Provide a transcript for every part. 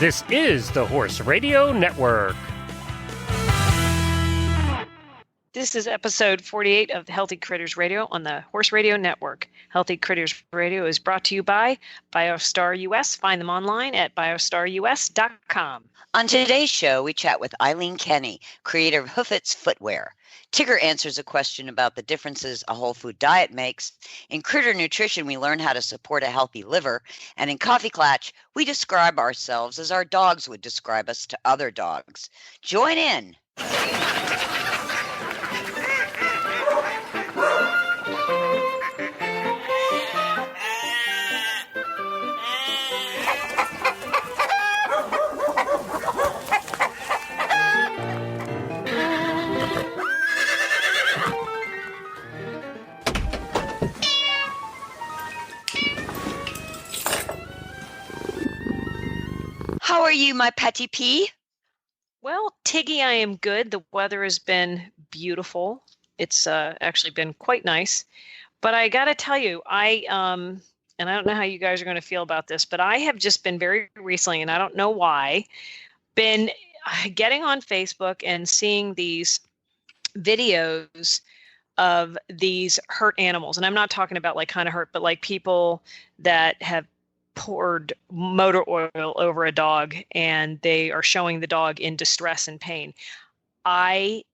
This is the Horse Radio Network. This is episode 48 of Healthy Critters Radio on the Horse Radio Network. Healthy Critters Radio is brought to you by Biostar US. Find them online at biostarus.com. On today's show, we chat with Eileen Kenny, creator of Hoofitz Footwear. Tigger answers a question about the differences a whole food diet makes. In Critter Nutrition, we learn how to support a healthy liver. And in Coffee Clatch, we describe ourselves as our dogs would describe us to other dogs. Join in. How are you, my Patty P? Well, Tiggy, I am good. The weather has been beautiful. It's actually been quite nice. But I got to tell you, and I don't know how you guys are going to feel about this, but I have just been very recently, and I don't know why, been getting on Facebook and seeing these videos of these hurt animals. And I'm not talking about like kind of hurt, but like people that have poured motor oil over a dog and they are showing the dog in distress and pain. I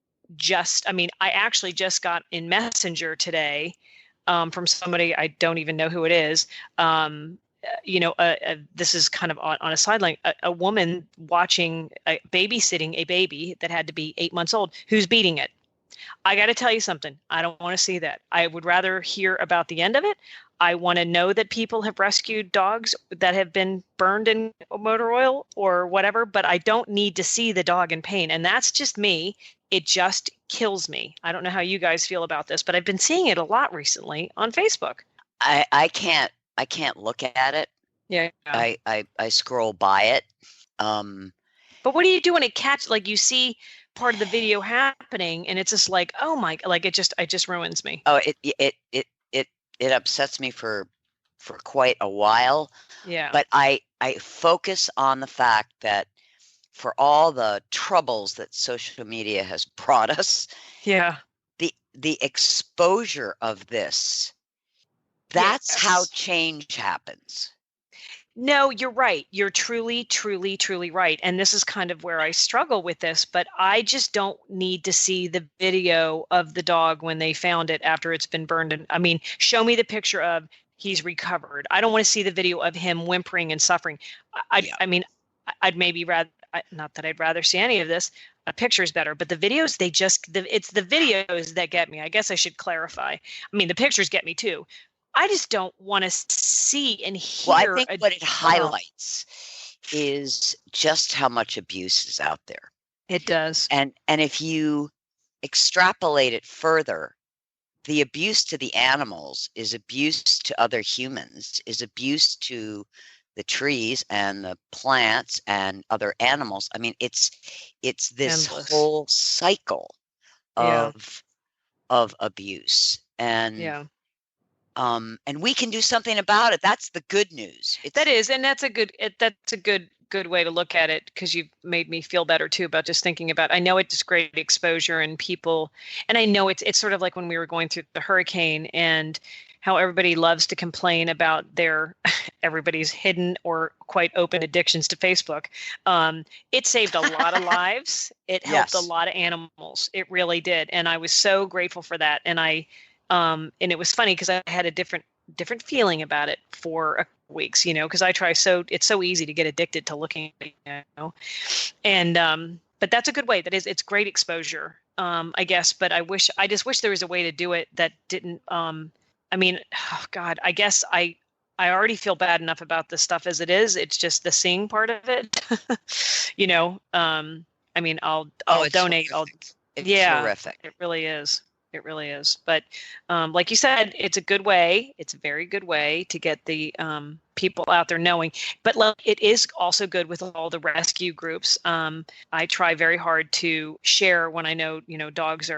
actually just got in Messenger today from somebody, I don't even know who it is. This is kind of on a sideline, a woman babysitting a baby that had to be 8 months old who's beating it. I got to tell you something. I don't want to see that. I would rather hear about the end of it. I want to know that people have rescued dogs that have been burned in motor oil or whatever, but I don't need to see the dog in pain. And that's just me. It just kills me. I don't know how you guys feel about this, but I've been seeing it a lot recently on Facebook. I can't look at it. Yeah. I scroll by it. But what do you do when like you see part of the video happening and it's just like, oh my, like it just ruins me. Oh, it upsets me for quite a while. Yeah. But I focus on the fact that for all the troubles that social media has brought us, yeah, the exposure of this, that's how change happens. No, you're right. You're truly, truly, truly right. And this is kind of where I struggle with this, but I just don't need to see the video of the dog when they found it after it's been burned. And I mean, show me the picture of he's recovered. I don't want to see the video of him whimpering and suffering. I mean, I'd maybe rather, not that I'd rather see any of this. A picture is better, but the videos, it's the videos that get me. I guess I should clarify. I mean, the pictures get me too. I just don't want to see and hear. Well, I think what it highlights is just how much abuse is out there. It does. And if you extrapolate it further, the abuse to the animals is abuse to other humans, is abuse to the trees and the plants and other animals. I mean, it's this endless whole cycle of abuse. And and we can do something about it. That's the good news. That's a good way to look at it, because you've made me feel better too about just thinking about. I know it's great exposure and people, and I know it's sort of like when we were going through the hurricane and how everybody loves to complain about everybody's hidden or quite open addictions to Facebook. It saved a lot of lives. It helped a lot of animals. It really did, and I was so grateful for that. And and it was funny because I had a different feeling about it for a couple weeks, because it's so easy to get addicted to looking, and, but that's a good way. It's great exposure, I guess, but I just wish there was a way to do it that didn't, I mean, oh God, I guess I already feel bad enough about this stuff as it is. It's just the seeing part of it, I mean, I'll donate. It's terrific. It really is. It really is. But like you said, it's a good way. It's a very good way to get the people out there knowing. But it is also good with all the rescue groups. I try very hard to share when I know, dogs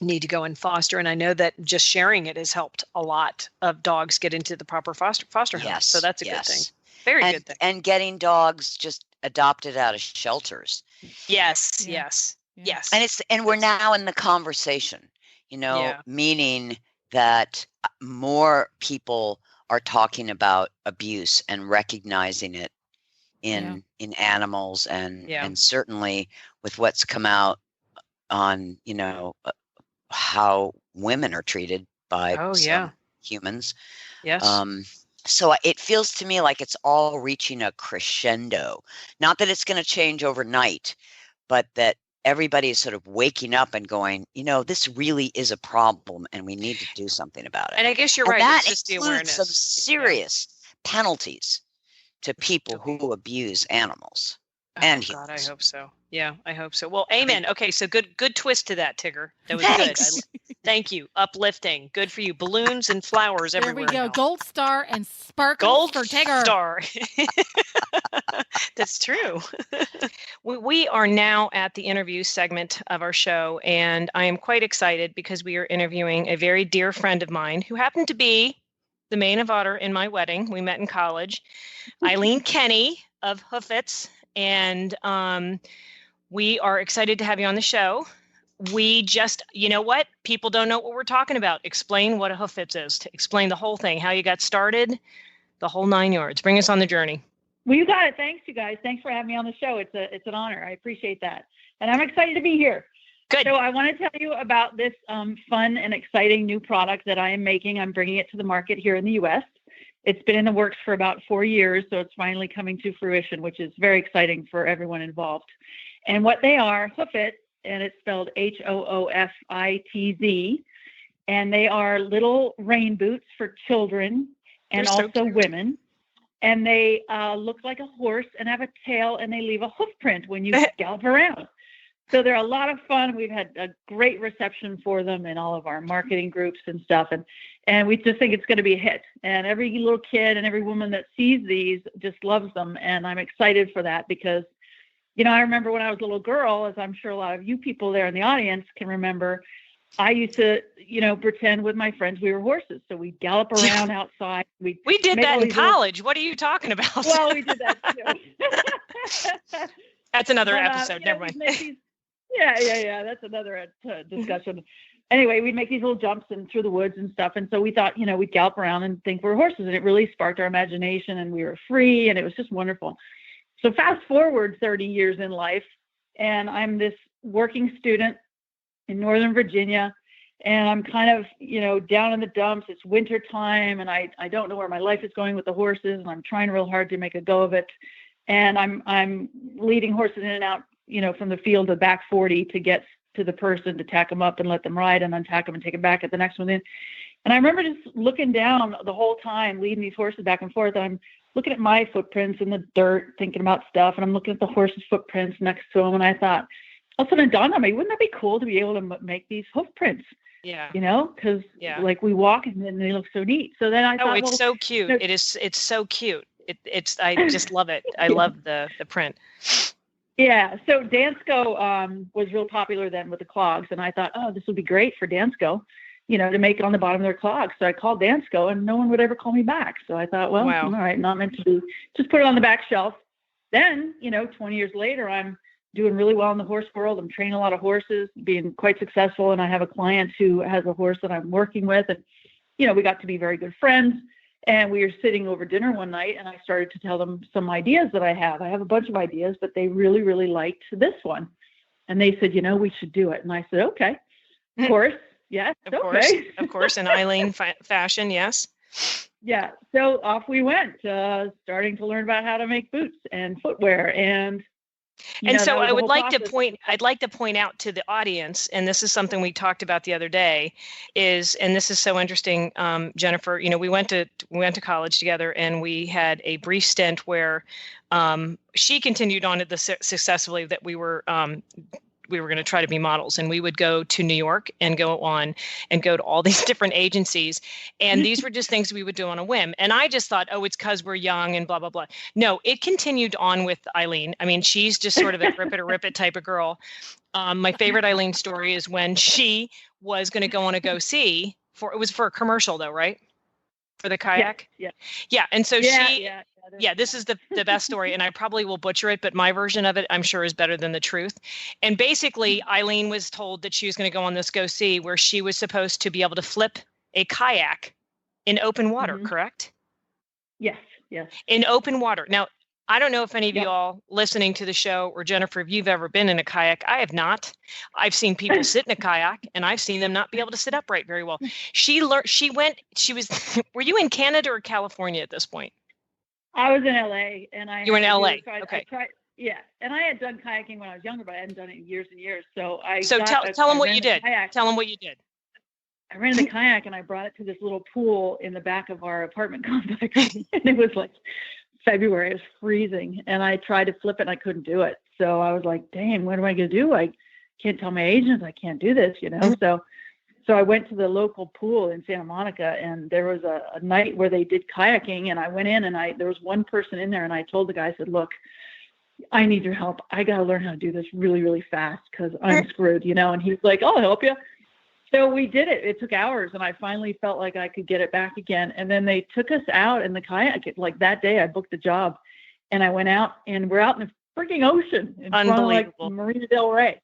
need to go in foster. And I know that just sharing it has helped a lot of dogs get into the proper foster home. So that's a good thing. Very good thing. And getting dogs just adopted out of shelters. Yes, Yeah. yes, Yeah. yes. And we're now in the conversation, Yeah. meaning that more people are talking about abuse and recognizing it in animals, and certainly with what's come out on how women are treated by some humans. Yes. So it feels to me like it's all reaching a crescendo. Not that it's going to change overnight, but that everybody is sort of waking up and going, this really is a problem and we need to do something about it. And I guess you're and right. That it's just the includes awareness. some serious penalties to people who abuse animals and humans. God, I hope so. Yeah, I hope so. Well, amen. Okay, so good twist to that, Tigger. That was Thanks. good. Thank you. Uplifting. Good for you. Balloons and flowers everywhere. There we go. Now. Gold star and sparkles Gold for Tigger. Star. That's true. We are now at the interview segment of our show, and I am quite excited because we are interviewing a very dear friend of mine who happened to be the main of honor in my wedding. We met in college. Eileen Kenny of Hoofitz, and we are excited to have you on the show. We just, you know what? People don't know what we're talking about. Explain what a Hoofitz is. To explain the whole thing, how you got started, the whole 9 yards. Bring us on the journey. Well, you got it. Thanks, you guys. Thanks for having me on the show. It's an honor. I appreciate that. And I'm excited to be here. Good. So I want to tell you about this fun and exciting new product that I am making. I'm bringing it to the market here in the U.S. It's been in the works for about 4 years, so it's finally coming to fruition, which is very exciting for everyone involved. And what they are, Hoofitz, and it's spelled Hoofitz, and they are little rain boots for children and also women. And they look like a horse and have a tail, and they leave a hoof print when you gallop around. So they're a lot of fun. We've had a great reception for them in all of our marketing groups and stuff. And we just think it's going to be a hit. And every little kid and every woman that sees these just loves them. And I'm excited for that because, I remember when I was a little girl, as I'm sure a lot of you people there in the audience can remember, I used to, pretend with my friends we were horses. So we'd gallop around outside. We did that in college. What are you talking about? Well, we did that too. That's another episode. Never mind. Yeah. That's another discussion. Anyway, we'd make these little jumps through the woods and stuff. And so we thought, we'd gallop around and think we're horses. And it really sparked our imagination and we were free. And it was just wonderful. So fast forward 30 years in life. And I'm this working student in Northern Virginia. And I'm kind of, down in the dumps. It's winter time. And I don't know where my life is going with the horses. And I'm trying real hard to make a go of it. And I'm leading horses in and out, from the field to the back 40 to get to the person to tack them up and let them ride and untack them and take them back at the next one in. And I remember just looking down the whole time, leading these horses back and forth. And I'm looking at my footprints in the dirt, thinking about stuff. And I'm looking at the horses' footprints next to them. And I thought, all of a sudden it dawned on me, wouldn't that be cool to be able to make these hoof prints? Yeah. Because like we walk and then they look so neat. So then I thought, it's so cute. It's so cute. I just love it. I love the print. Yeah. So Dansko was real popular then with the clogs. And I thought, oh, this would be great for Dansko, to make on the bottom of their clogs. So I called Dansko and no one would ever call me back. So I thought, well, all right, not meant to be. Just put it on the back shelf. Then, 20 years later, I'm doing really well in the horse world. I'm training a lot of horses, being quite successful. And I have a client who has a horse that I'm working with. And, we got to be very good friends. And we were sitting over dinner one night and I started to tell them some ideas that I have. I have a bunch of ideas, but they really, really liked this one. And they said, we should do it. And I said, okay, of course. Yes. Of course. In Eileen fashion. Yes. Yeah. So off we went, starting to learn about how to make boots and footwear. And so I'd like to point out to the audience, and this is something we talked about the other day, and this is so interesting, Jennifer, we went to college together and we had a brief stint where she continued on successfully that we were going to try to be models, and we would go to New York and go to all these different agencies. And these were just things we would do on a whim. And I just thought, oh, it's because we're young and blah, blah, blah. No, it continued on with Eileen. I mean, she's just sort of a rip it or rip it type of girl. My favorite Eileen story is when she was going to go on a go-see it was for a commercial though, right? For the kayak? Yeah. Yeah. And so this is the best story, and I probably will butcher it, but my version of it, I'm sure, is better than the truth. And basically, Eileen was told that she was going to go on this Go See where she was supposed to be able to flip a kayak in open water, correct? Yes. In open water. Now, I don't know if any of you all listening to the show, or Jennifer, if you've ever been in a kayak. I have not. I've seen people sit in a kayak, and I've seen them not be able to sit upright very well. She was, were you in Canada or California at this point? I was in LA, and You were in LA. Okay. Yeah. And I had done kayaking when I was younger, but I hadn't done it in years and years. So tell them what you did. Tell them what you did. I rented a kayak and I brought it to this little pool in the back of our apartment complex. And it was like February, it was freezing, and I tried to flip it and I couldn't do it. So I was like, dang, what am I going to do? I can't tell my agents I can't do this, So I went to the local pool in Santa Monica, and there was a night where they did kayaking, and I went in and there was one person in there, and I told the guy, I said, look, I need your help. I got to learn how to do this really, really fast because I'm screwed, and he's like, I'll help you. So we did it. It took hours, and I finally felt like I could get it back again. And then they took us out in the kayak. Like that day, I booked the job, and I went out, and we're out in the freaking ocean in front of like Marina Del Rey.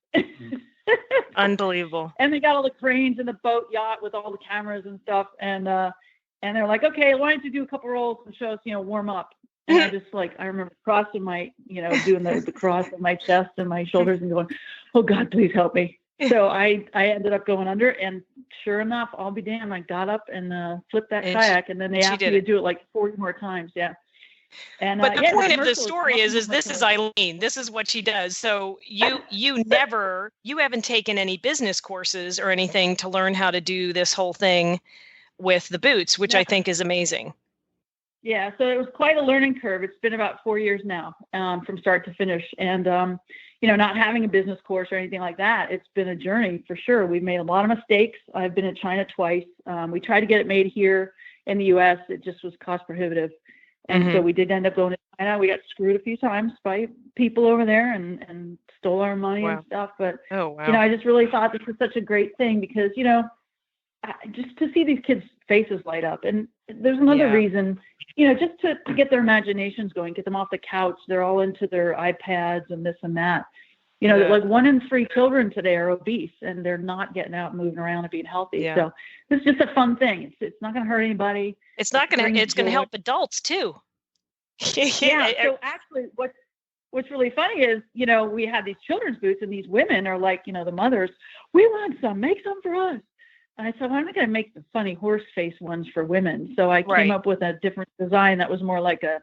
Unbelievable. And they got all the cranes in the boat yacht with all the cameras and stuff. And they're like, okay, why don't you do a couple rolls and show us, warm up. And I just I remember crossing my, doing the cross on my chest and my shoulders and going, oh God, please help me. So I ended up going under, and sure enough, I'll be damned, I got up and flipped that kayak, and then they asked me to do it like 40 more times. Yeah. And, but the point of the story is this is Eileen. This is what she does. So you haven't taken any business courses or anything to learn how to do this whole thing with the boots, which I think is amazing. Yeah. So it was quite a learning curve. It's been about 4 years now, from start to finish. And, not having a business course or anything like that, it's been a journey for sure. We've made a lot of mistakes. I've been in China twice. We tried to get it made here in the US. It just was cost prohibitive. And so we did end up going to China. We got screwed a few times by people over there and stole our money and stuff. But, I just really thought this was such a great thing because, just to see these kids' faces light up. And there's another reason, just to get their imaginations going, get them off the couch. They're all into their iPads and this and that. Like 1 in 3 children today are obese, and they're not getting out and moving around and being healthy. Yeah. So this is just a fun thing. It's not going to hurt anybody. It's going to help adults too. Yeah. So actually what's really funny is, we have these children's boots, and these women are like, the mothers, we want some, make some for us. And I said, well, I'm not going to make the funny horse face ones for women. So I came up with a different design that was more like a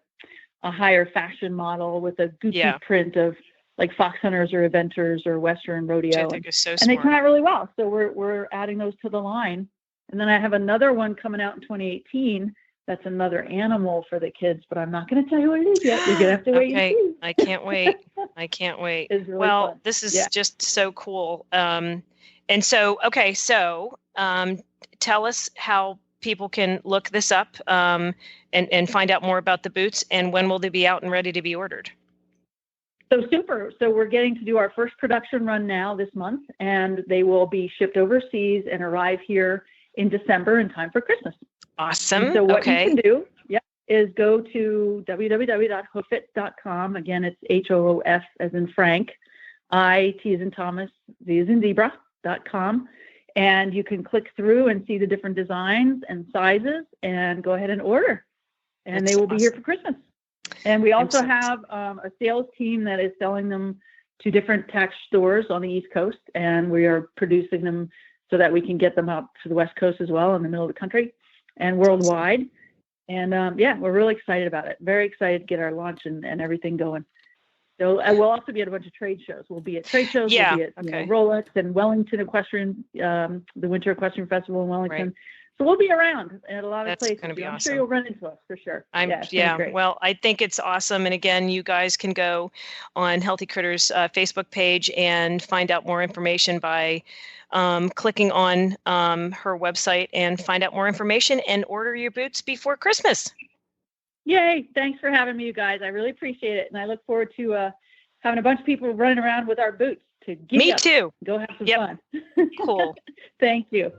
higher fashion model with a Gucci print of like fox hunters or eventers or Western rodeo. I think is so and smart. they come out really well. So we're adding those to the line. And then I have another one coming out in 2018. That's another animal for the kids, but I'm not going to tell you what it is yet. You're going to have to wait and see. I can't wait. I can't wait. It's really fun. This is just so cool. And so, tell us how people can look this up and find out more about the boots, and when will they be out and ready to be ordered? So super. So we're getting to do our first production run now this month, and they will be shipped overseas and arrive here in December in time for Christmas. Awesome. And so what you can do is go to www.hoofitz.com. Again, it's HOOF as in Frank, IT as in Thomas, Z as in zebra.com. And you can click through and see the different designs and sizes and go ahead and order. And they will be here for Christmas. And we also have a sales team that is selling them to different tax stores on the East Coast. And we are producing them so that we can get them out to the West Coast as well in the middle of the country and worldwide. And we're really excited about it. Very excited to get our launch and everything going. So we'll also be at a bunch of trade shows. We'll be at trade shows. We'll be at Rolex and Wellington Equestrian, the Winter Equestrian Festival in Wellington. Right. So we'll be around at a lot of places. Going to be awesome. I'm sure you'll run into us for sure. Well, I think it's awesome. And again, you guys can go on Healthy Critters Facebook page and find out more information by clicking on her website and find out more information and order your boots before Christmas. Yay. Thanks for having me, you guys. I really appreciate it. And I look forward to having a bunch of people running around with our boots to get Me too. Go have some fun. Cool. Thank you.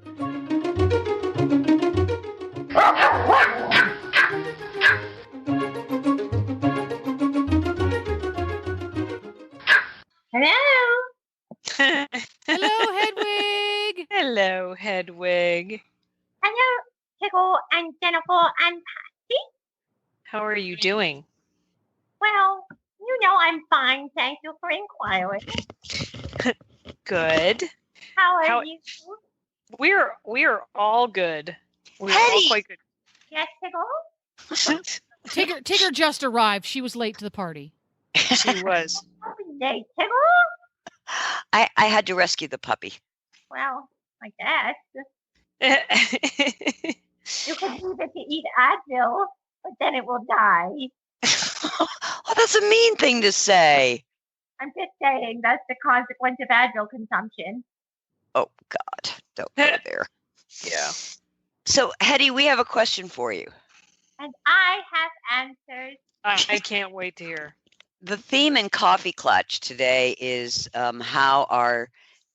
Tiggle and Jennifer and Patsy. How are you doing? Well, I'm fine. Thank you for inquiring. Good. How are you? We're all good. We're all Hetty! quite good. Yes, Tiggle? Tigger just arrived. She was late to the party. She was. Happy day, Tiggle. I had to rescue the puppy. Well, I guess. You could leave it to eat Advil, but then it will die. Oh, that's a mean thing to say. I'm just saying that's the consequence of Advil consumption. Oh, God. Don't go there. Yeah. So, Hetty, we have a question for you. And I have answers. I can't wait to hear. The theme in Coffee Clutch today is how our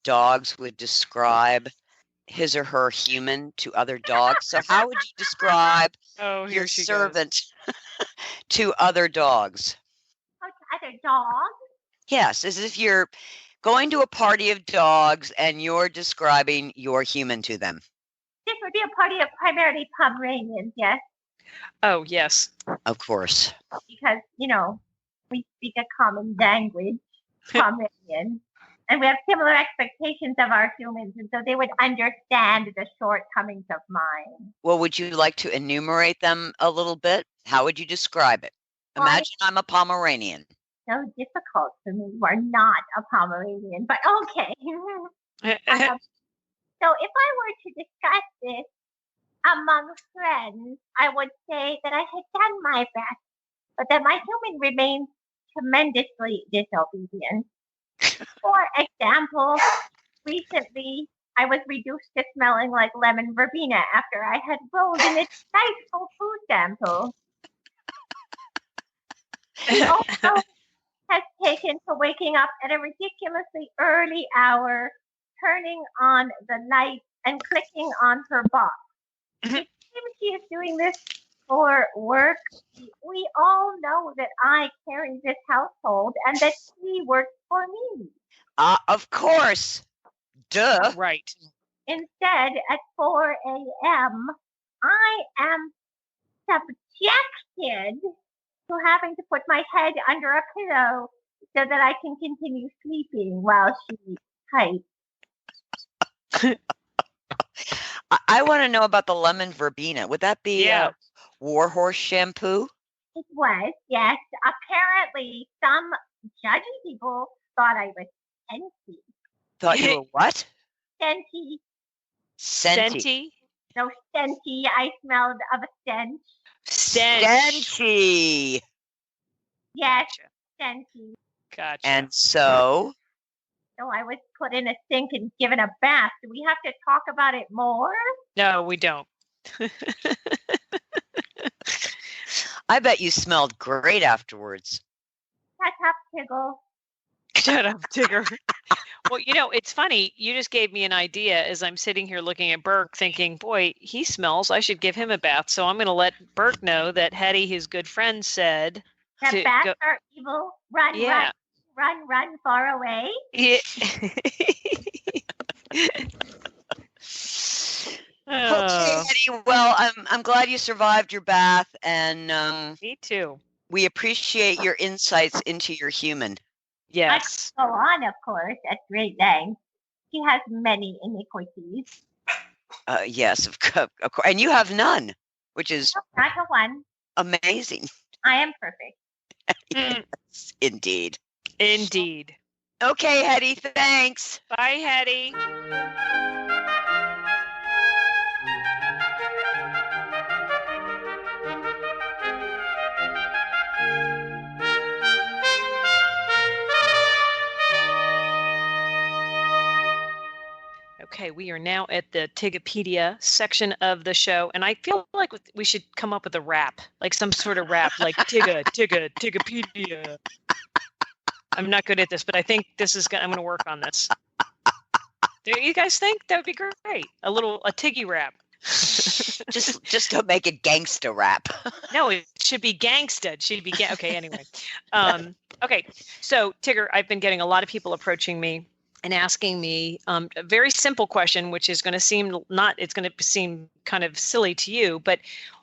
dogs would describe his or her human to other dogs. So how would you describe Oh, here your she goes. servant to other dogs? Oh, to other dogs? Yes, as if you're going to a party of dogs and you're describing your human to them. This would be a party of primarily Pomeranians, yes? Oh, yes. Of course. Because, we speak a common language, Pomeranian, and we have similar expectations of our humans, and so they would understand the shortcomings of mine. Well, would you like to enumerate them a little bit? How would you describe it? Imagine I'm a Pomeranian. So difficult for me. You are not a Pomeranian, but okay. So if I were to discuss this among friends, I would say that I had done my best, but that my human remains tremendously disobedient. For example, recently I was reduced to smelling like lemon verbena after I had rolled in a delightful food sample. He also has taken to waking up at a ridiculously early hour, turning on the light and clicking on her box. It seems she is doing this for work. We all know that I carry this household and that she works for me. Of course. Duh. Right. Instead, at 4 a.m., I am subjected to having to put my head under a pillow so that I can continue sleeping while she types. I want to know about the lemon verbena. Would that be Warhorse shampoo? It was, yes. Apparently, some judgy people thought I was scenty. Thought you were what? Scenty. Scenty. No, scenty. I smelled of a stench. Scenty. Yes, Gotcha. scenty. Gotcha. And so? So I was put in a sink and given a bath. Do we have to talk about it more? No, we don't. I bet you smelled great afterwards. Shut up, Tiggle. Shut up, Tigger. Well, it's funny. You just gave me an idea as I'm sitting here looking at Burke thinking, boy, he smells. I should give him a bath. So I'm going to let Burke know that Hetty, his good friend, said That bats are evil. Run, Yeah. run far away. Yeah. Okay, Hetty. Well, I'm glad you survived your bath, and Me too. we appreciate your insights into your human. Yes. Go on, of course, at great length. He has many iniquities. Yes, of course. And you have none, which is No, not a one. amazing. I am perfect. Yes, indeed. Indeed. Okay, Hetty, thanks. Bye, Hetty. Okay, we are now at the Tigopedia section of the show, and I feel like we should come up with a rap, like some sort of rap, like Tigopedia. I'm not good at this, but I think I'm going to work on this. Do you guys think that would be great? A Tiggy rap. Just don't make it gangsta rap. No, it should be gangsta. It should be okay. Anyway, okay. So Tigger, I've been getting a lot of people approaching me and asking me a very simple question, which is going to seem it's going to seem kind of silly to you, but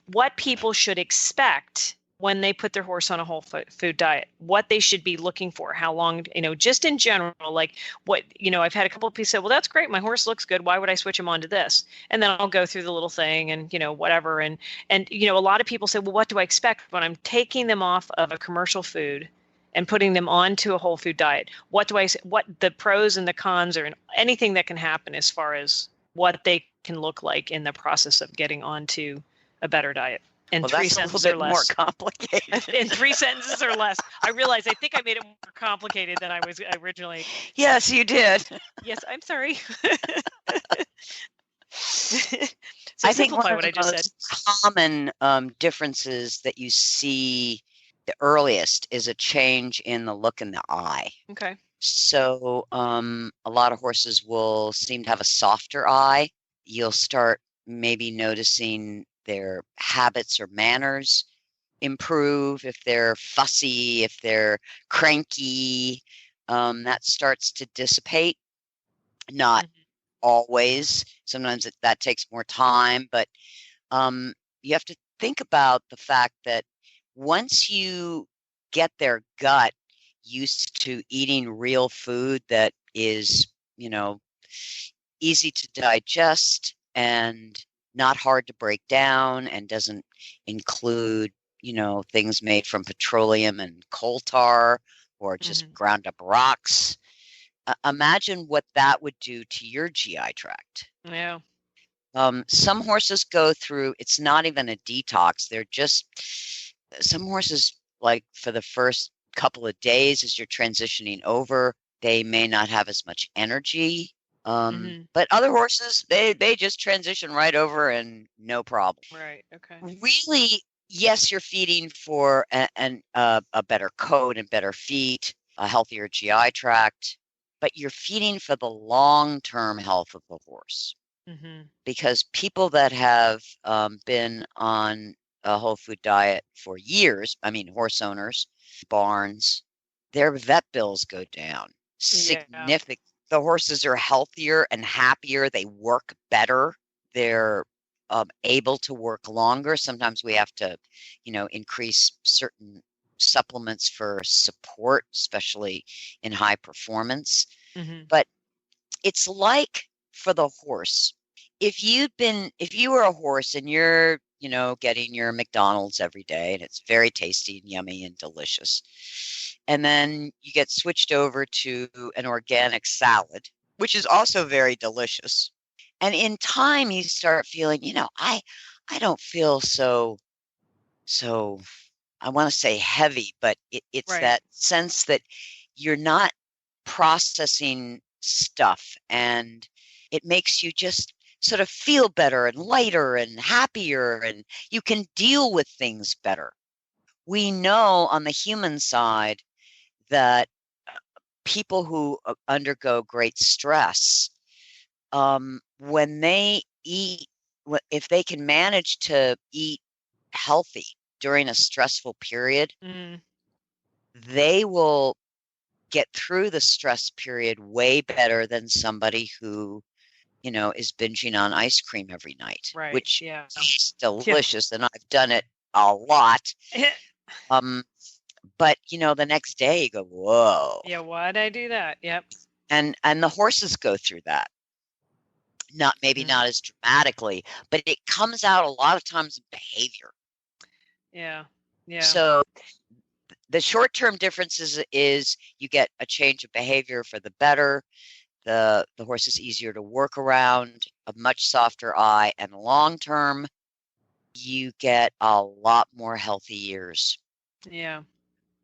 what people should expect when they put their horse on a whole food diet, what they should be looking for, how long, just in general, like what, I've had a couple of people say, well, that's great. My horse looks good. Why would I switch him on to this? And then I'll go through the little thing and, whatever. And, a lot of people say, well, what do I expect when I'm taking them off of a commercial food and putting them onto a whole food diet? What the pros and the cons are, and anything that can happen as far as what they can look like in the process of getting onto a better diet. In 3 sentences or less. More complicated. In 3 sentences or less. I realize I think I made it more complicated than I was originally. Yes, you did. Yes, I'm sorry. I think one of the most common differences that you see the earliest is a change in the look in the eye. Okay. So a lot of horses will seem to have a softer eye. You'll start maybe noticing their habits or manners improve. If they're fussy, if they're cranky, that starts to dissipate. Not always. Sometimes that takes more time, but you have to think about the fact that once you get their gut used to eating real food that is, easy to digest and not hard to break down and doesn't include, things made from petroleum and coal tar or just ground up rocks. Imagine what that would do to your GI tract. Yeah. Some horses go through, it's not even a detox. They're just, some horses, like for the first couple of days as you're transitioning over, they may not have as much energy. But other horses, they just transition right over and no problem. Right. Okay. Really, yes, you're feeding for a better coat and better feet, a healthier GI tract, but you're feeding for the long-term health of the horse. Because people that have been on a whole food diet for years, horse owners, barns, their vet bills go down significantly. The horses are healthier and happier. They work better. They're able to work longer. Sometimes we have to, increase certain supplements for support, especially in high performance. But it's like for the horse, if you were a horse and you're, getting your McDonald's every day and it's very tasty and yummy and delicious, and then you get switched over to an organic salad, which is also very delicious. And in time, you start feeling, I don't feel so, I want to say heavy, but it's right. That sense that you're not processing stuff, and it makes you just sort of feel better and lighter and happier, and you can deal with things better. We know on the human side that people who undergo great stress, when they eat, if they can manage to eat healthy during a stressful period, they will get through the stress period way better than somebody who, is binging on ice cream every night, right, which is delicious, and I've done it a lot. But the next day you go, whoa. Yeah, why'd I do that? Yep. And the horses go through that. Not as dramatically, but it comes out a lot of times in behavior. Yeah. Yeah. So the short-term differences is you get a change of behavior for the better. The horse is easier to work around, a much softer eye, and long-term, you get a lot more healthy years. Yeah.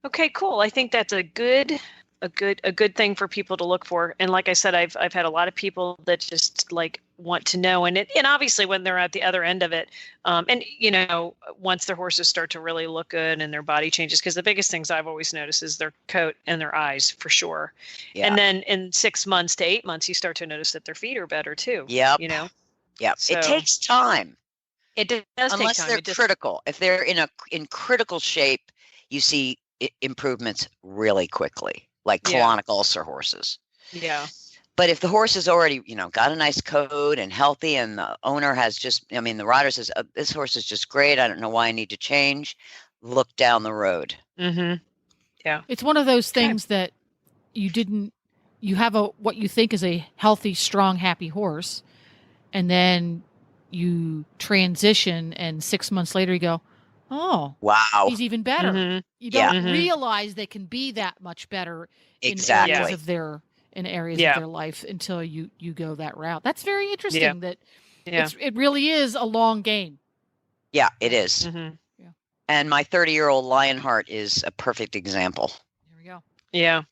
Okay, cool. I think that's a good thing for people to look for. And like I said, I've had a lot of people that just want to know, and obviously when they're at the other end of it, and once their horses start to really look good and their body changes, because the biggest things I've always noticed is their coat and their eyes for sure. Yeah. And then in 6 months to 8 months, you start to notice that their feet are better too. Yep. Yeah. So, it takes time. It does unless take time. They're critical. If they're in critical shape, you see improvements really quickly, like colonic ulcer horses. Yeah. But if the horse is already, got a nice coat and healthy, and the owner has the rider says, this horse is just great, I don't know why I need to change, look down the road. Mm-hmm. Yeah. It's one of those things that you have what you think is a healthy, strong, happy horse, and then you transition, and 6 months later you go, oh, wow, he's even better. Mm-hmm. You don't Yeah. realize they can be that much better exactly. in areas of their life until you go that route. That's very interesting. That it really is a long game. Yeah, it is. Mm-hmm. Yeah. And my 30-year-old Lionheart is a perfect example. There we go. Yeah.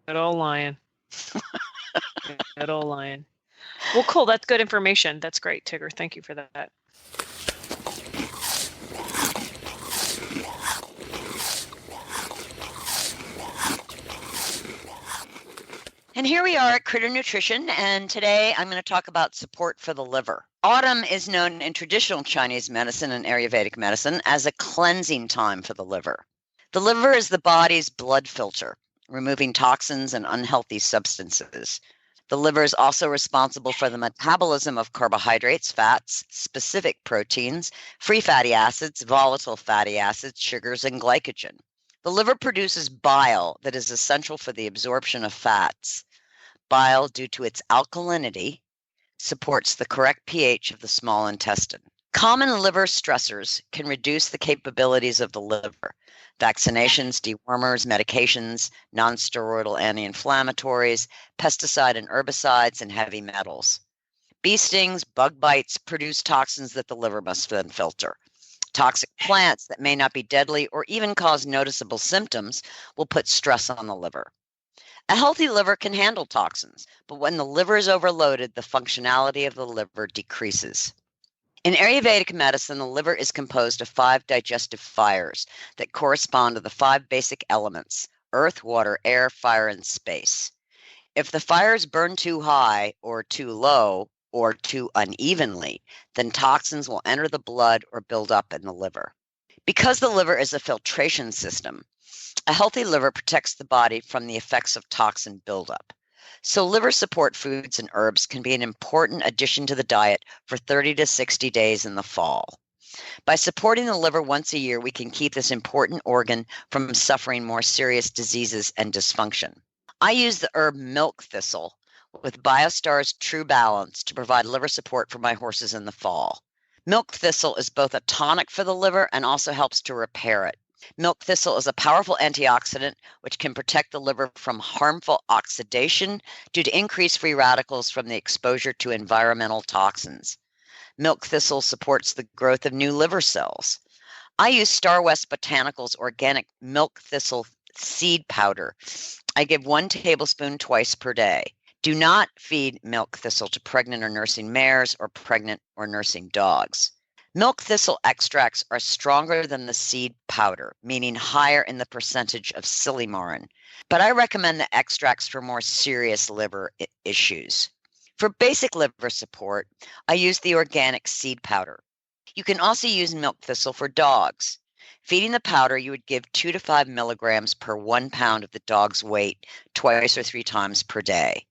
Good old Lion. Good old Lion. Well, cool. That's good information. That's great, Tigger. Thank you for that. And here we are at Critter Nutrition, and today I'm going to talk about support for the liver. Autumn is known in traditional Chinese medicine and Ayurvedic medicine as a cleansing time for the liver. The liver is the body's blood filter, removing toxins and unhealthy substances. The liver is also responsible for the metabolism of carbohydrates, fats, specific proteins, free fatty acids, volatile fatty acids, sugars, and glycogen. The liver produces bile that is essential for the absorption of fats. Bile, due to its alkalinity, supports the correct pH of the small intestine. Common liver stressors can reduce the capabilities of the liver. Vaccinations, dewormers, medications, nonsteroidal anti-inflammatories, pesticide and herbicides, and heavy metals. Bee stings, bug bites produce toxins that the liver must then filter. Toxic plants that may not be deadly or even cause noticeable symptoms will put stress on the liver. A healthy liver can handle toxins, but when the liver is overloaded, the functionality of the liver decreases. In Ayurvedic medicine, the liver is composed of 5 digestive fires that correspond to the 5 basic elements: earth, water, air, fire, and space. If the fires burn too high or too low or too unevenly, then toxins will enter the blood or build up in the liver. Because the liver is a filtration system, a healthy liver protects the body from the effects of toxin buildup. So liver support foods and herbs can be an important addition to the diet for 30 to 60 days in the fall. By supporting the liver once a year, we can keep this important organ from suffering more serious diseases and dysfunction. I use the herb milk thistle with Biostar's True Balance to provide liver support for my horses in the fall. Milk thistle is both a tonic for the liver and also helps to repair it. Milk thistle is a powerful antioxidant which can protect the liver from harmful oxidation due to increased free radicals from the exposure to environmental toxins. Milk thistle supports the growth of new liver cells. I use Star West Botanicals organic milk thistle seed powder. I give 1 tablespoon twice per day. Do not feed milk thistle to pregnant or nursing mares or pregnant or nursing dogs. Milk thistle extracts are stronger than the seed powder, meaning higher in the percentage of silymarin, but I recommend the extracts for more serious liver issues. For basic liver support, I use the organic seed powder. You can also use milk thistle for dogs. Feeding the powder, you would give 2 to 5 milligrams per 1 pound of the dog's weight twice or 3 times per day.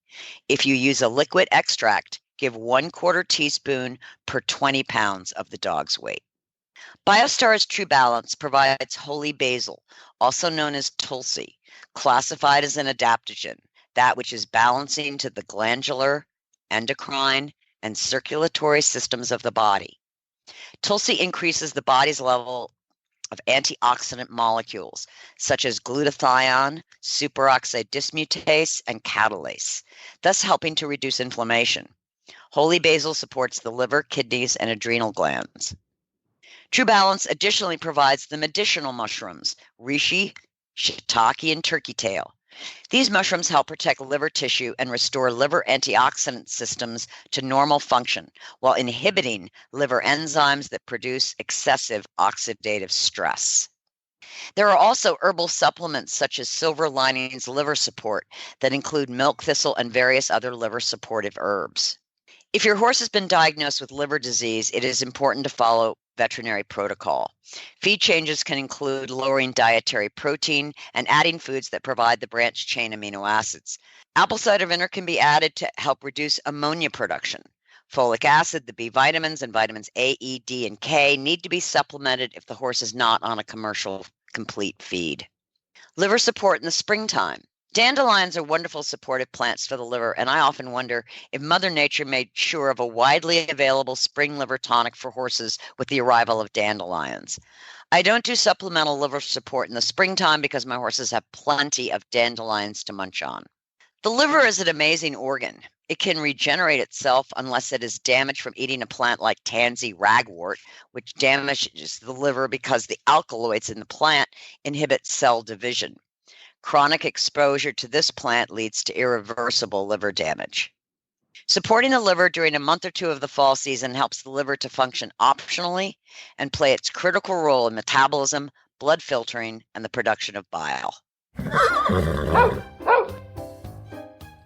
If you use a liquid extract, give 1/4 teaspoon per 20 pounds of the dog's weight. Biostar's True Balance provides holy basil, also known as tulsi, classified as an adaptogen, that which is balancing to the glandular, endocrine, and circulatory systems of the body. Tulsi increases the body's level of antioxidant molecules such as glutathione, superoxide dismutase, and catalase, thus helping to reduce inflammation. Holy basil supports the liver, kidneys, and adrenal glands. True Balance additionally provides the medicinal mushrooms, reishi, shiitake, and turkey tail. These mushrooms help protect liver tissue and restore liver antioxidant systems to normal function while inhibiting liver enzymes that produce excessive oxidative stress. There are also herbal supplements such as Silver Linings Liver Support that include milk thistle and various other liver supportive herbs. If your horse has been diagnosed with liver disease, it is important to follow veterinary protocol. Feed changes can include lowering dietary protein and adding foods that provide the branched chain amino acids. Apple cider vinegar can be added to help reduce ammonia production. Folic acid, the B vitamins, and vitamins A, E, D, and K need to be supplemented if the horse is not on a commercial complete feed. Liver support in the springtime. Dandelions are wonderful supportive plants for the liver, and I often wonder if Mother Nature made sure of a widely available spring liver tonic for horses with the arrival of dandelions. I don't do supplemental liver support in the springtime because my horses have plenty of dandelions to munch on. The liver is an amazing organ. It can regenerate itself unless it is damaged from eating a plant like tansy ragwort, which damages the liver because the alkaloids in the plant inhibit cell division. Chronic exposure to this plant leads to irreversible liver damage. Supporting the liver during a month or two of the fall season helps the liver to function optionally and play its critical role in metabolism, blood filtering, and the production of bile.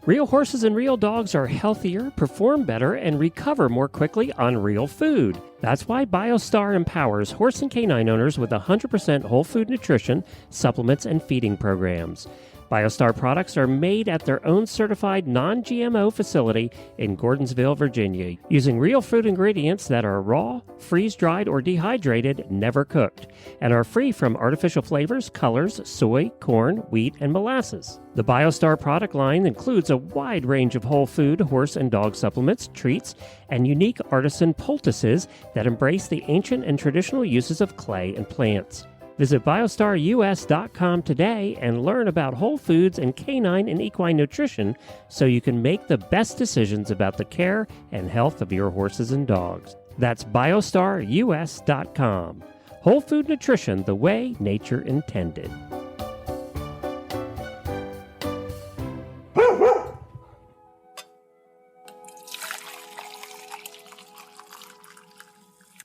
Real horses and real dogs are healthier, perform better, and recover more quickly on real food. That's why Biostar empowers horse and canine owners with 100% whole food nutrition, supplements, and feeding programs. Biostar products are made at their own certified non-GMO facility in Gordonsville, Virginia, using real food ingredients that are raw, freeze-dried, or dehydrated, never cooked, and are free from artificial flavors, colors, soy, corn, wheat, and molasses. The Biostar product line includes a wide range of whole food, horse and dog supplements, treats, and unique artisan poultices that embrace the ancient and traditional uses of clay and plants. Visit biostarus.com today and learn about whole foods and canine and equine nutrition so you can make the best decisions about the care and health of your horses and dogs. That's biostarus.com. Whole food nutrition the way nature intended.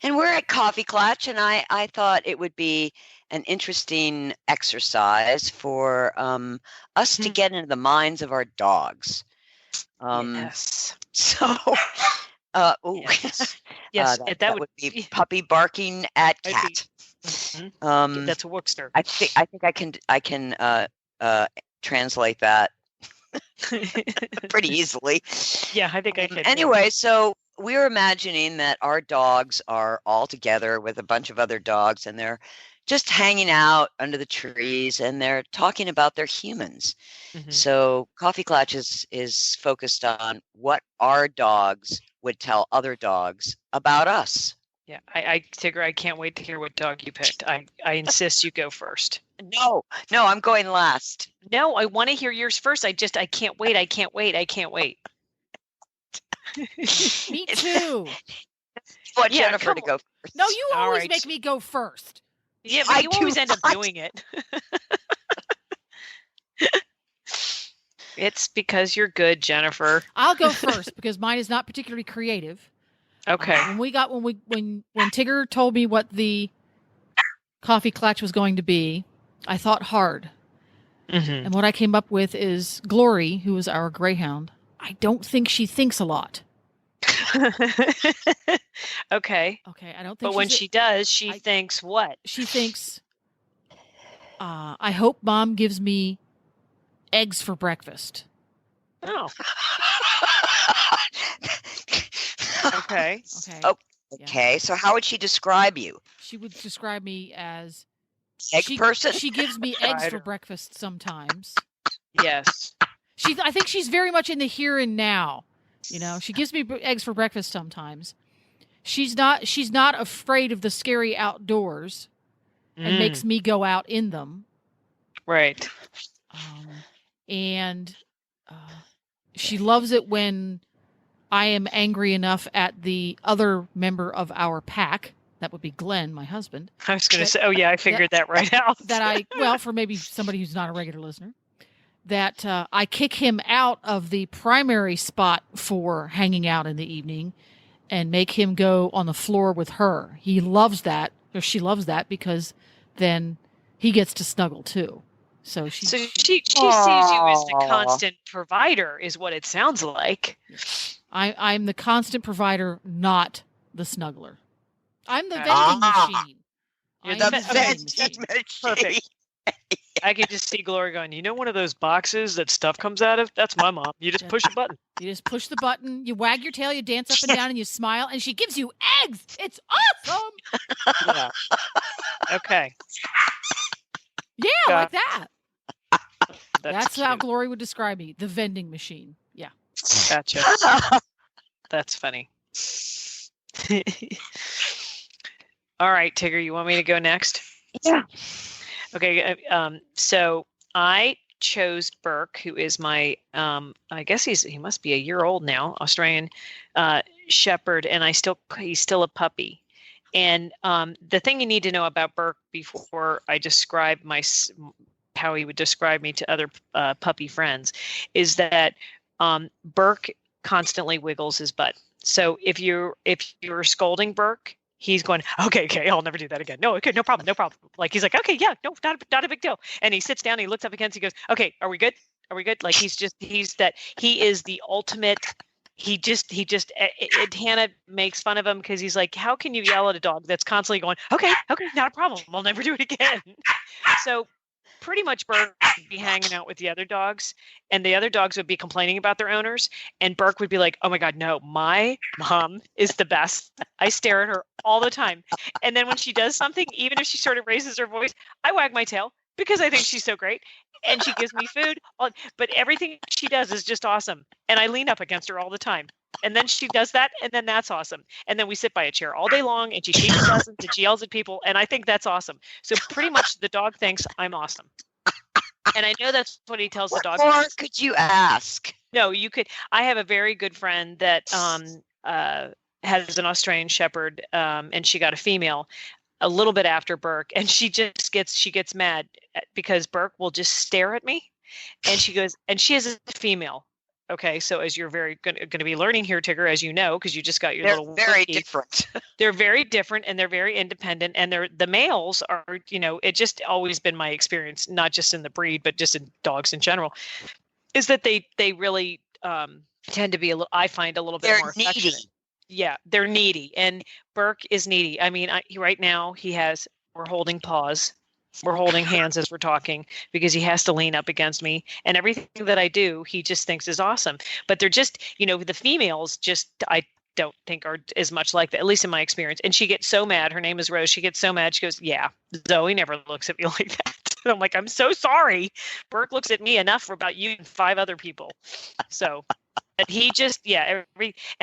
And we're at Coffee Klatch, and I thought it would be an interesting exercise for us to get into the minds of our dogs. Yes. So, yes, yes, that would be puppy barking at cat. That's a Wookster. I think I can translate that pretty easily. Yeah, I think I can. Anyway, so we're imagining that our dogs are all together with a bunch of other dogs, and they're just hanging out under the trees, and they're talking about their humans. Mm-hmm. So Coffee Klatch is focused on what our dogs would tell other dogs about us. Yeah, Tigger, I can't wait to hear what dog you picked. I insist you go first. No, I'm going last. No, I want to hear yours first. I can't wait. I can't wait. Me too. I want Jennifer to go first. No, you always make me go first. Yeah, but you always end up doing it. It's because you're good, Jennifer. I'll go first because mine is not particularly creative. Okay. When Tigger told me what the Coffee Klatch was going to be, I thought hard. Mm-hmm. And what I came up with is Glory, who is our greyhound. I don't think she thinks a lot. Okay. I don't think. But when she does, she thinks what? She thinks, I hope Mom gives me eggs for breakfast. Oh. Okay. Okay. So how would she describe you? She would describe me as egg person. She gives me eggs for breakfast sometimes. Yes. I think she's very much in the here and now. You know, she gives me eggs for breakfast sometimes. She's not afraid of the scary outdoors and makes me go out in them. Right. And she loves it when I am angry enough at the other member of our pack. That would be Glenn, my husband. I was going to say, I figured that right out. For maybe somebody who's not a regular listener, that I kick him out of the primary spot for hanging out in the evening and make him go on the floor with her. He loves that, or she loves that, because then he gets to snuggle too. So she sees you as the constant provider, is what it sounds like. I'm the constant provider, not the snuggler. I'm the vending machine. You're I'm the vending vending machine. Perfect. I could just see Gloria going, one of those boxes that stuff comes out of? That's my mom. You just push a button. You just push the button, you wag your tail, you dance up and down, and you smile, and she gives you eggs. It's awesome. Yeah. Okay. Yeah, like that. That's how cute. Glory would describe me, the vending machine. Yeah. Gotcha. That's funny. All right, Tigger, you want me to go next? Yeah. Okay. So I chose Burke, who is my, I guess he must be a year old now, Australian Shepherd, and he's still a puppy. And the thing you need to know about Burke before I describe how he would describe me to other puppy friends is that Burke constantly wiggles his butt. So if you're scolding Burke, he's going, okay, I'll never do that again. No, okay, no problem. Like he's like, okay, yeah, no, not a big deal. And he sits down, he looks up against, he goes, okay, are we good? Like he is the ultimate. Hannah makes fun of him because he's like, how can you yell at a dog that's constantly going, okay, not a problem. I'll never do it again. So pretty much Burke would be hanging out with the other dogs, and the other dogs would be complaining about their owners, and Burke would be like, oh my God, no, my mom is the best. I stare at her all the time. And then when she does something, even if she sort of raises her voice, I wag my tail because I think she's so great. And she gives me food, but everything she does is just awesome. And I lean up against her all the time. And then she does that, and then that's awesome. And then we sit by a chair all day long, and she teaches lessons, and she yells at people, and I think that's awesome. So pretty much the dog thinks I'm awesome. And I know that's what he tells the dog. What more could you ask? No, you could. I have a very good friend that has an Australian Shepherd, and she got a female a little bit after Burke, and she gets mad because Burke will just stare at me, and she goes, and she is a female. Okay, so as you're very going to be learning here, Tigger, as you know, because you just got your little. They're very different. They're very different, and they're very independent, and the males are, it just always been my experience, not just in the breed, but just in dogs in general, is that they really tend to be I find a little bit more needy. affectionate. Yeah, they're needy, and Burke is needy. I mean, right now we're holding paws. We're holding hands as we're talking because he has to lean up against me, and everything that I do, he just thinks is awesome. But they're just, the females I don't think are as much like that, at least in my experience. And she gets so mad. Her name is Rose. She gets so mad. She goes, yeah, Zoe never looks at me like that. And I'm like, I'm so sorry. Burke looks at me enough for about you and 5 other people. So, but he just, and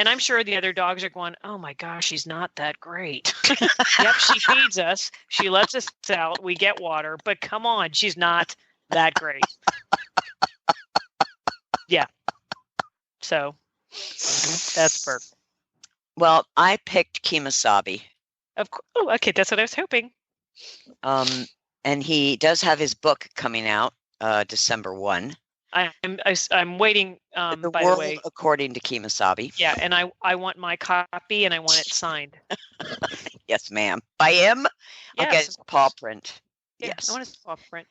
I'm sure the other dogs are going, oh my gosh, she's not that great. Yep, she feeds us. She lets us out. We get water, but come on, she's not that great. Yeah. So that's Burke. Well, I picked Kemosabe. Of course. Oh, okay. That's what I was hoping. And he does have his book coming out December 1. I'm waiting. The by World the way, According to Kemosabe. Yeah, and I want my copy, and I want it signed. Yes, ma'am. By him? Yes. I'll get his paw print. Yeah, Yes. I want his paw print.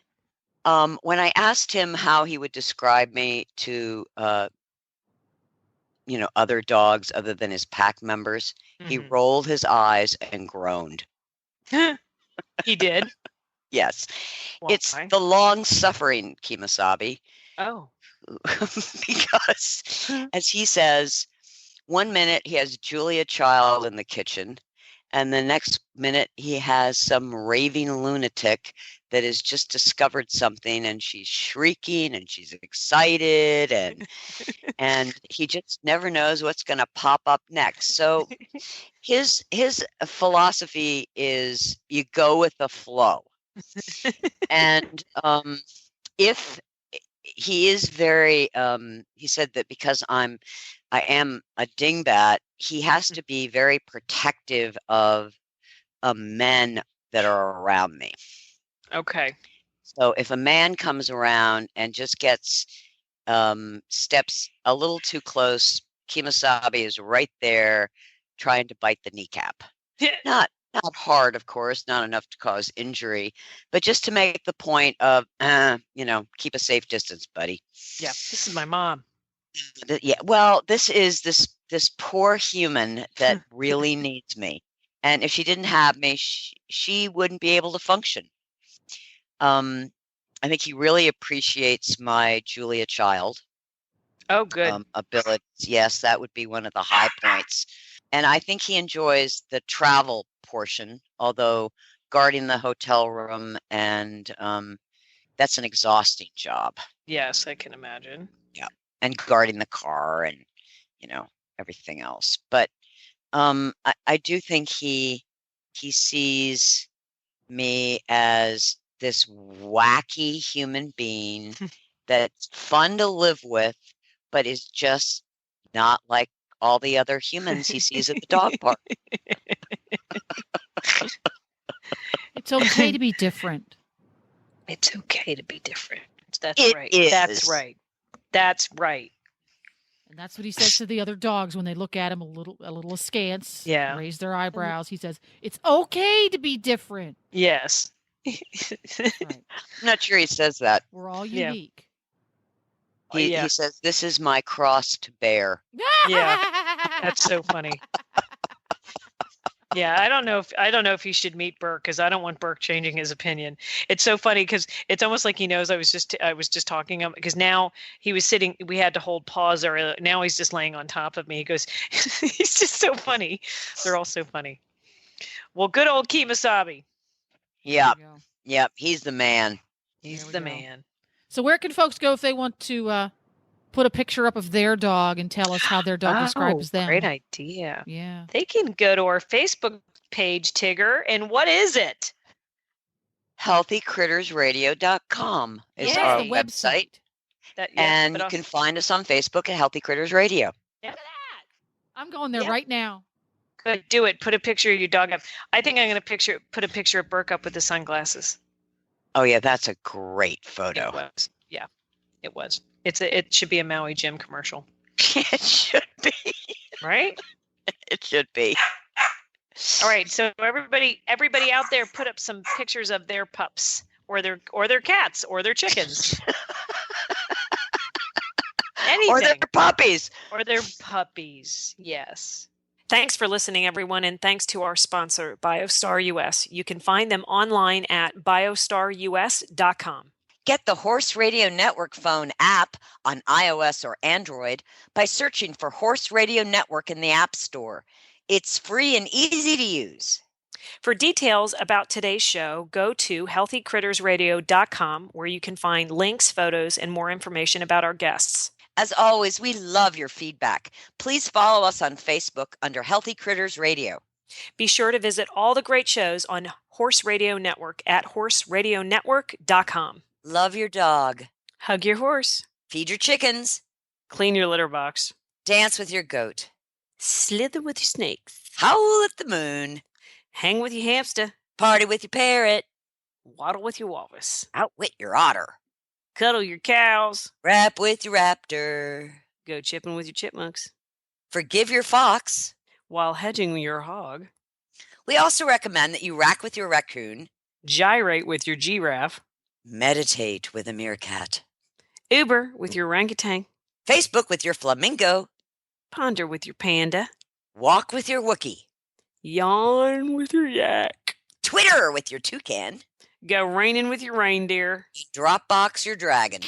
When I asked him how he would describe me to other dogs other than his pack members, he rolled his eyes and groaned. He did? Yes. Why? It's the long-suffering Kemosabe. Oh. Because, as he says, one minute he has Julia Child in the kitchen, and the next minute he has some raving lunatic that has just discovered something, and she's shrieking and she's excited, and he just never knows what's going to pop up next. So his philosophy is you go with the flow. And if he is very he said that because I am a dingbat, he has to be very protective of men that are around me. Okay. So if a man comes around and just gets steps a little too close, Kemosabe is right there trying to bite the kneecap. Not hard, of course, not enough to cause injury, but just to make the point of, keep a safe distance, buddy. Yeah, this is my mom. Yeah. Well, this poor human that really needs me, and if she didn't have me, she wouldn't be able to function. I think he really appreciates my Julia Child Oh, good. abilities. Yes, that would be one of the high points. And I think he enjoys the travel portion, although guarding the hotel room and that's an exhausting job. Yes, I can imagine. Yeah. And guarding the car and, everything else. But I do think he sees me as this wacky human being that's fun to live with, but is just not like all the other humans he sees at the dog park. It's okay to be different. It's okay to be different. That's It right. is. That's right. That's right. And that's what he says to the other dogs when they look at him a little askance, Yeah. raise their eyebrows. He says, "It's okay to be different." Yes. Right. I'm not sure he says that. We're all Yeah. unique. He Yeah. says, "This is my cross to bear." Yeah. That's so funny. Yeah, I don't know if he should meet Burke, because I don't want Burke changing his opinion. It's so funny because it's almost like he knows I was just talking him, because now he was sitting. We had to hold pause, or now he's just laying on top of me. He goes, he's just so funny. They're all so funny. Well, good old Kemosabe. Yep. There you go. Yep. He's the man. He's There we the go. man. So where can folks go if they want to put a picture up of their dog and tell us how their dog describes them? Great idea. Yeah. They can go to our Facebook page, Tigger, and what is it? HealthyCrittersRadio.com is Yay. our the website. That, And but you also- can find us on Facebook at Healthy Critters Radio. Look at that. I'm going there Yeah. right now. Good. Do it. Put a picture of your dog up. I think I'm going to put a picture of Burke up with the sunglasses. Oh yeah, that's a great It photo. was. Yeah, it was. It should be a Maui gym commercial, It should be. right? It should be. All right. So everybody out there, put up some pictures of their pups or their cats or their chickens. Anything. Or their puppies. Or their puppies. Yes. Thanks for listening, everyone, and thanks to our sponsor, Biostar US. You can find them online at biostarus.com. Get the Horse Radio Network phone app on iOS or Android by searching for Horse Radio Network in the App Store. It's free and easy to use. For details about today's show, go to healthycrittersradio.com, where you can find links, photos, and more information about our guests. As always, we love your feedback. Please follow us on Facebook under Healthy Critters Radio. Be sure to visit all the great shows on Horse Radio Network at horseradionetwork.com. Love your dog. Hug your horse. Feed your chickens. Clean your litter box. Dance with your goat. Slither with your snakes. Howl at the moon. Hang with your hamster. Party with your parrot. Waddle with your walrus. Outwit your otter. Cuddle your cows. Rap with your raptor. Go chipping with your chipmunks. Forgive your fox. While hedging your hog. We also recommend that you rack with your raccoon. Gyrate with your giraffe. Meditate with a meerkat. Uber with your orangutan. Facebook with your flamingo. Ponder with your panda. Walk with your Wookie. Yawn with your yak. Twitter with your toucan. Go raining with your reindeer. Dropbox your dragon.